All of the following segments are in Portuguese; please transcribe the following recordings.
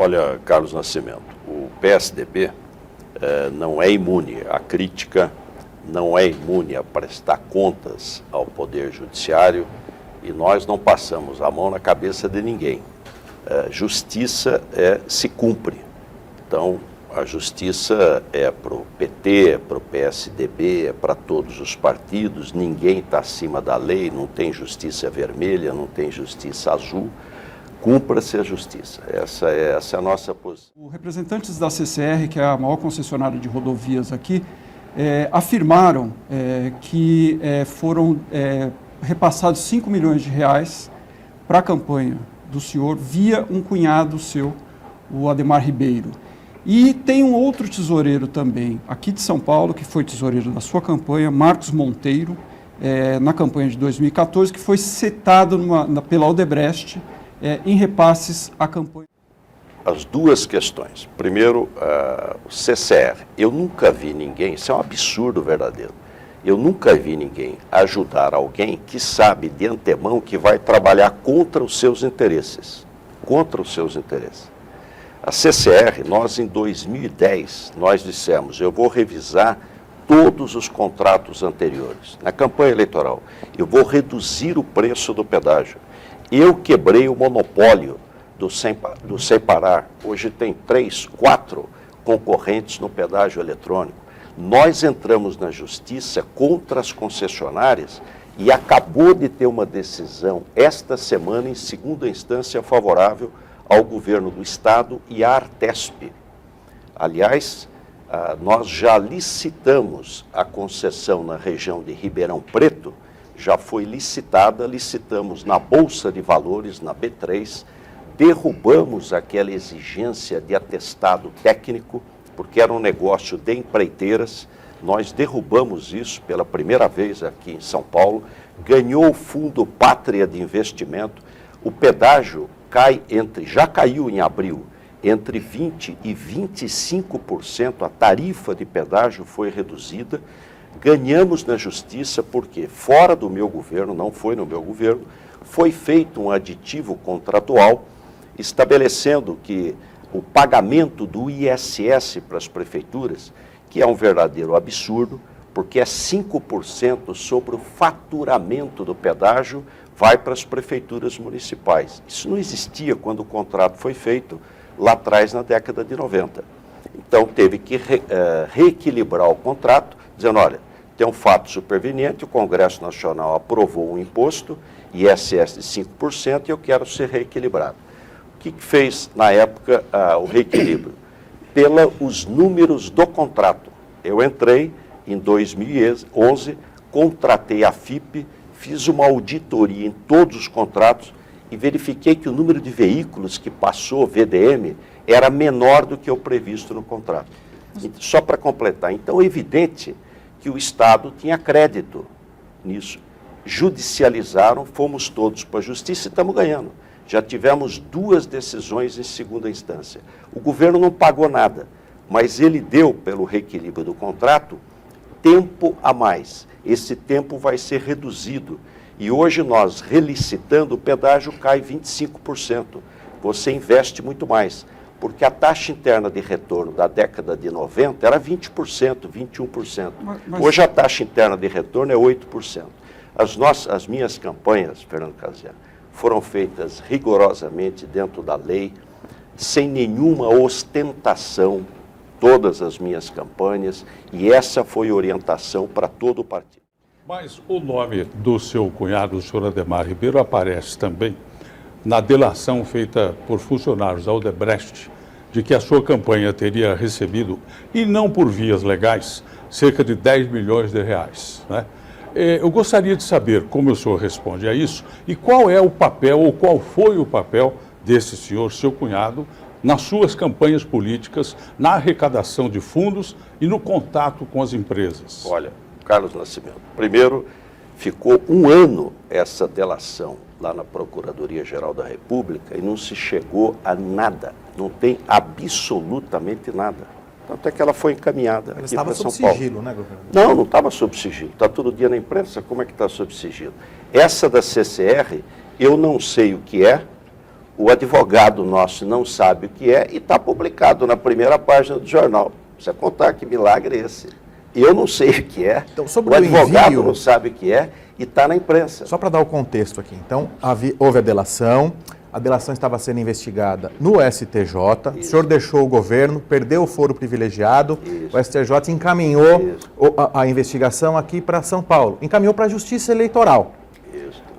Olha, Carlos Nascimento, o PSDB não é imune à crítica, não é imune a prestar contas ao Poder Judiciário e nós não passamos a mão na cabeça de ninguém. Justiça se cumpre. Então, a justiça é para o PT, é para o PSDB, é para todos os partidos, ninguém está acima da lei, não tem justiça vermelha, não tem justiça azul. Cumpra-se a justiça. Essa é a nossa posição. Os representantes da CCR, que é a maior concessionária de rodovias aqui, afirmaram que foram repassados 5 milhões de reais para a campanha do senhor via um cunhado seu, o Ademar Ribeiro. E tem um outro tesoureiro também, aqui de São Paulo, que foi tesoureiro da sua campanha, Marcos Monteiro, na campanha de 2014, que foi citado pela Odebrecht em repasses à campanha. As duas questões. Primeiro, o CCR. Eu nunca vi ninguém, isso é um absurdo verdadeiro, eu nunca vi ninguém ajudar alguém que sabe de antemão que vai trabalhar contra os seus interesses. Contra os seus interesses. A CCR, nós em 2010, nós dissemos, eu vou revisar todos os contratos anteriores. Na campanha eleitoral, eu vou reduzir o preço do pedágio. Eu quebrei o monopólio do Sem Parar. Hoje tem 3, 4 concorrentes no pedágio eletrônico. Nós entramos na justiça contra as concessionárias e acabou de ter uma decisão esta semana em segunda instância favorável ao governo do Estado e à Artesp. Aliás, nós já licitamos a concessão na região de Ribeirão Preto, já foi licitada, licitamos na Bolsa de Valores, na B3, derrubamos aquela exigência de atestado técnico, porque era um negócio de empreiteiras, nós derrubamos isso pela primeira vez aqui em São Paulo, ganhou o Fundo Pátria de Investimento, o pedágio já caiu em abril, entre 20% e 25%, a tarifa de pedágio foi reduzida. Ganhamos na justiça porque, fora do meu governo, não foi no meu governo, foi feito um aditivo contratual estabelecendo que o pagamento do ISS para as prefeituras, que é um verdadeiro absurdo, porque é 5% sobre o faturamento do pedágio, vai para as prefeituras municipais. Isso não existia quando o contrato foi feito lá atrás, na década de 90. Então, teve que reequilibrar o contrato, dizendo, olha, tem um fato superveniente, o Congresso Nacional aprovou um imposto, ISS de 5%, e eu quero ser reequilibrado. O que fez, na época, o reequilíbrio? Pelos números do contrato. Eu entrei em 2011, contratei a FIP, fiz uma auditoria em todos os contratos e verifiquei que o número de veículos que passou VDM era menor do que o previsto no contrato. Só para completar, então é evidente que o Estado tinha crédito nisso. Judicializaram, fomos todos para a justiça e estamos ganhando. Já tivemos 2 decisões em segunda instância. O governo não pagou nada, mas ele deu, pelo reequilíbrio do contrato, tempo a mais. Esse tempo vai ser reduzido. E hoje nós, relicitando, o pedágio cai 25%. Você investe muito mais, porque a taxa interna de retorno da década de 90 era 20%, 21%. Hoje a taxa interna de retorno é 8%. As minhas campanhas, Fernando Casiano, foram feitas rigorosamente dentro da lei, sem nenhuma ostentação, todas as minhas campanhas, e essa foi a orientação para todo o partido. Mas o nome do seu cunhado, o senhor Ademar Ribeiro, aparece também na delação feita por funcionários da Odebrecht, de que a sua campanha teria recebido, e não por vias legais, cerca de 10 milhões de reais, né? Eu gostaria de saber como o senhor responde a isso e qual é o papel, ou qual foi o papel desse senhor, seu cunhado, nas suas campanhas políticas, na arrecadação de fundos e no contato com as empresas. Olha, Carlos Nascimento, primeiro, ficou 1 ano essa delação lá na Procuradoria-Geral da República e não se chegou a nada, não tem absolutamente nada. Tanto é que ela foi encaminhada aqui para São Paulo. Estava sob sigilo, né, governador? Não estava sob sigilo. Está todo dia na imprensa, como é que está sob sigilo? Essa da CCR, eu não sei o que é, o advogado nosso não sabe o que é e está publicado na primeira página do jornal. Você contar que milagre é esse. Eu não sei o que é, então, sobre o advogado envio, não sabe o que é e está na imprensa. Só para dar o contexto aqui. Então, houve a delação estava sendo investigada no STJ, o senhor deixou o governo, perdeu o foro privilegiado, o STJ encaminhou a investigação aqui para São Paulo, encaminhou para a Justiça Eleitoral.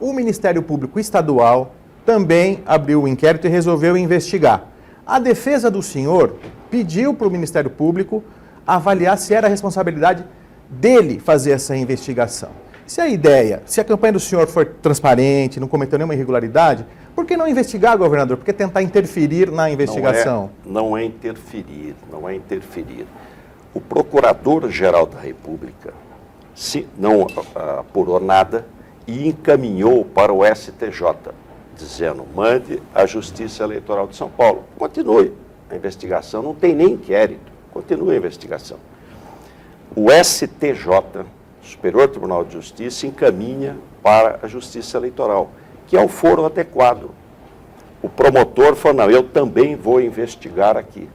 O Ministério Público Estadual também abriu o inquérito e resolveu investigar. A defesa do senhor pediu para o Ministério Público avaliar se era a responsabilidade dele fazer essa investigação. Se a campanha do senhor for transparente, não cometeu nenhuma irregularidade, por que não investigar, governador? Por que tentar interferir na investigação? Não é interferir. O Procurador-Geral da República não apurou nada e encaminhou para o STJ, dizendo, mande à Justiça Eleitoral de São Paulo. Continue a investigação, não tem nem inquérito, continue a investigação. O STJ, Superior Tribunal de Justiça, encaminha para a Justiça Eleitoral, que é o foro adequado. O promotor falou, não, eu também vou investigar aqui,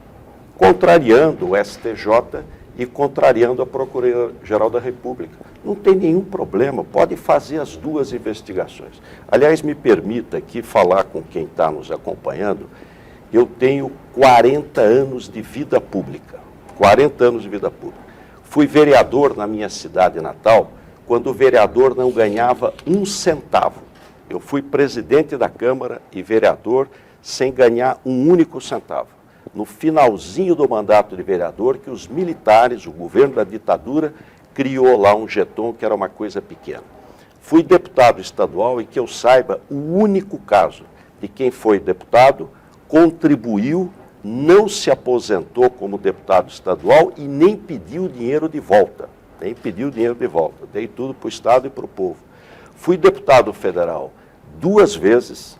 contrariando o STJ e contrariando a Procuradoria-Geral da República. Não tem nenhum problema, pode fazer as duas investigações. Aliás, me permita aqui falar com quem está nos acompanhando, eu tenho 40 anos de vida pública, 40 anos de vida pública. Fui vereador na minha cidade natal, quando o vereador não ganhava um centavo. Eu fui presidente da Câmara e vereador sem ganhar um único centavo. No finalzinho do mandato de vereador, que os militares, o governo da ditadura, criou lá um jeton que era uma coisa pequena. Fui deputado estadual e, que eu saiba, o único caso de quem foi deputado, contribuiu, não se aposentou como deputado estadual e nem pediu dinheiro de volta. Dei tudo para o Estado e para o povo. Fui deputado federal duas vezes,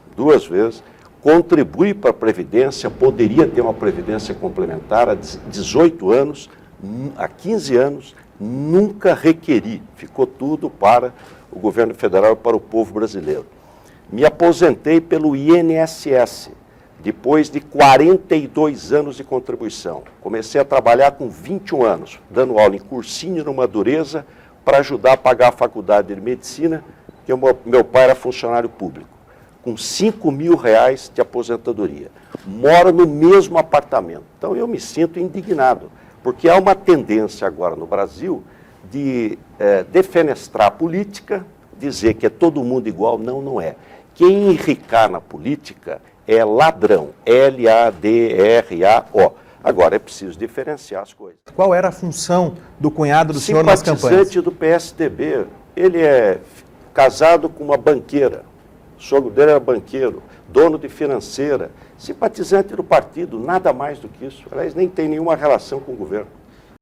contribuí para a Previdência, poderia ter uma Previdência complementar há 18 anos, há 15 anos, nunca requeri, ficou tudo para o governo federal e para o povo brasileiro. Me aposentei pelo INSS, depois de 42 anos de contribuição. Comecei a trabalhar com 21 anos, dando aula em cursinho no Madureza, para ajudar a pagar a faculdade de medicina, que meu pai era funcionário público, com R$5.000 de aposentadoria. Moro no mesmo apartamento. Então eu me sinto indignado, porque há uma tendência agora no Brasil de defenestrar a política, dizer que é todo mundo igual. Não, não é. Quem enricar na política é ladrão, L-A-D-R-A-O. Agora, é preciso diferenciar as coisas. Qual era a função do cunhado do senhor nas campanhas? Simpatizante do PSDB. Ele é casado com uma banqueira. O sogro dele era banqueiro, dono de financeira, simpatizante do partido, nada mais do que isso. Aliás, nem tem nenhuma relação com o governo.